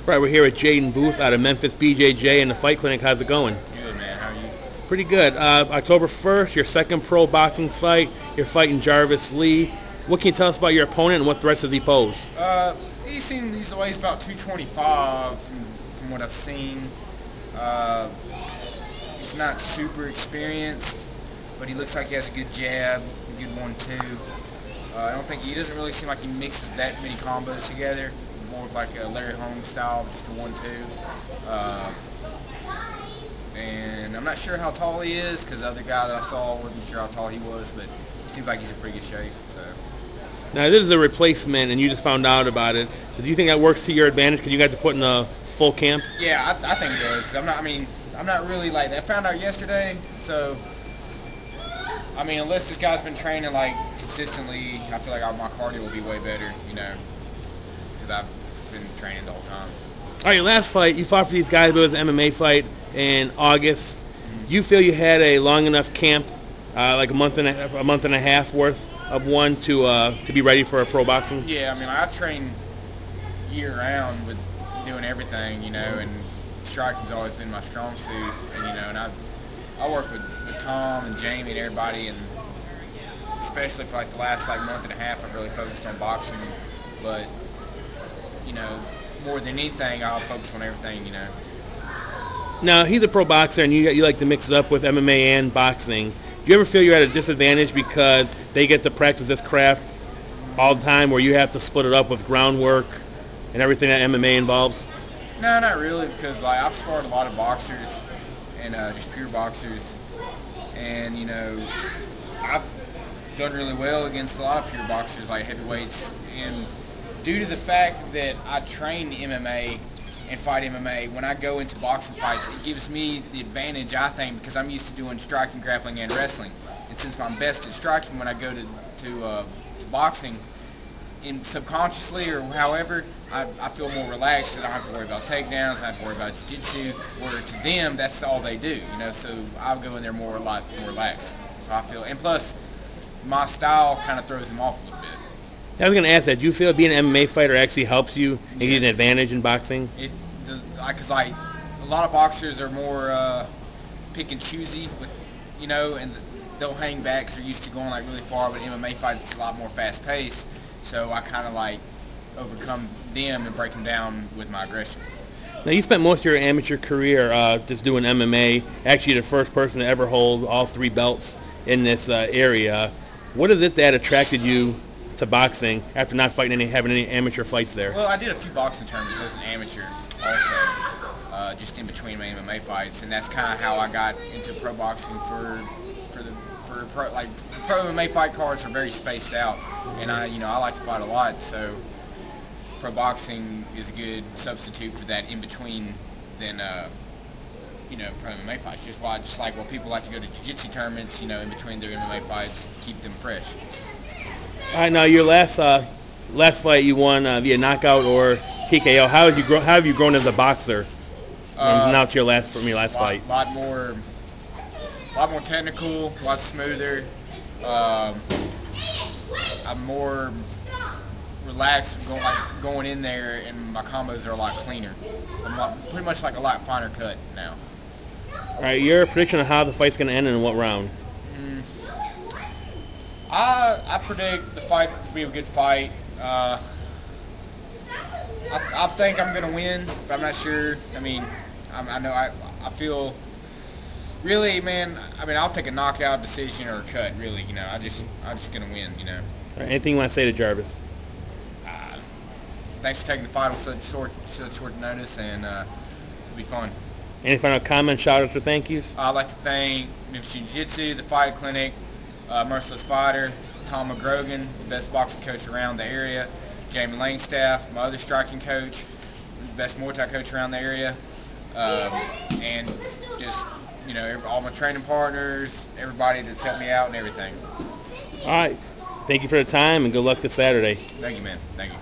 Right, we're here with Jaden Booth out of Memphis BJJ in the Fight Clinic. How's it going? Good, man. How are you? Pretty good. October 1st, your second pro boxing fight. You're fighting Jarvis Lee. What can you tell us about your opponent and what threats does he pose? He's weighs about 225 from what I've seen. He's not super experienced, but he looks like he has a good jab, a good 1-2. I don't think he doesn't really seem like he mixes that many combos together. More of like a Larry Holmes style, just a 1-2. And I'm not sure how tall he is because the other guy that I saw wasn't sure how tall he was, but it seems like he's in pretty good shape. So. Now this is a replacement, and you just found out about it. Do you think that works to your advantage because you guys are putting a full camp? Yeah, I think it does. I'm not really like. I found out yesterday, so. I mean, unless this guy's been training like consistently, I feel like my cardio will be way better, you know, because I've been training the whole time. All right, your last fight, you fought for these guys, but it was an MMA fight in August. Do you feel you had a long enough camp, like a month and a half worth of one to be ready for a pro boxing? Yeah, I mean, I train year round with doing everything, you know, and striking's always been my strong suit, and you know, and I work with Tom and Jamie and everybody, and especially for like the last month and a half, I've really focused on boxing. But you know, more than anything, I'll focus on everything. You know. Now he's a pro boxer, and you like to mix it up with MMA and boxing. Do you ever feel you're at a disadvantage because they get to practice this craft all the time, where you have to split it up with groundwork and everything that MMA involves? No, not really, because like I've sparred a lot of boxers and just pure boxers. And, you know, I've done really well against a lot of pure boxers, like heavyweights. And due to the fact that I train MMA and fight MMA, when I go into boxing fights, it gives me the advantage, I think, because I'm used to doing striking, grappling, and wrestling. And since I'm best at striking when I go to boxing, subconsciously or however, I feel more relaxed. I don't have to worry about takedowns. I don't have to worry about jiu-jitsu. Where to them, that's all they do, you know. So I'll go in there a lot more relaxed. So I feel, and plus, my style kind of throws them off a little bit. I was going to ask that. Do you feel being an MMA fighter actually helps you and gives you an advantage in boxing? Because like a lot of boxers are more pick and choosy with, you know, and they'll hang back because they're used to going like really far. But MMA fight, it's a lot more fast paced. So I kind of like overcome them and break them down with my aggression. Now you spent most of your amateur career just doing MMA. Actually, the first person to ever hold all 3 belts in this area. What is it that attracted you to boxing after not having any amateur fights there? Well, I did a few boxing tournaments as an amateur also, just in between my MMA fights, and that's kind of how I got into pro boxing pro MMA fight cards are very spaced out, and I like to fight a lot, so pro boxing is a good substitute for that in between than pro MMA fights. Just like people like to go to jiu-jitsu tournaments, you know, in between their MMA fights, keep them fresh. All right, now your last fight you won via knockout or TKO. How have you grown as a boxer? Now to your last fight. A lot more technical, a lot smoother. I'm more relaxed going in there, and my combos are a lot cleaner. So I'm pretty much like a lot finer cut now. All right, your prediction of how the fight's going to end and in what round? I predict the fight to be a good fight. I think I'm going to win, but I'm not sure. I mean, I feel really, man. I mean, I'll take a knockout, decision, or a cut. Really, you know, I'm just going to win. You know. All right, anything you want to say to Jarvis? Thanks for taking the fight on such short notice, and it'll be fun. Any final comments, shout-outs, or thank yous? I'd like to thank Memphis Jiu-Jitsu, the Fight Clinic, Merciless Fighter, Tom McGrogan, the best boxing coach around the area, Jamie Langstaff, my other striking coach, the best Muay Thai coach around the area, and just, you know, all my training partners, everybody that's helped me out and everything. All right. Thank you for the time, and good luck this Saturday. Thank you, man. Thank you.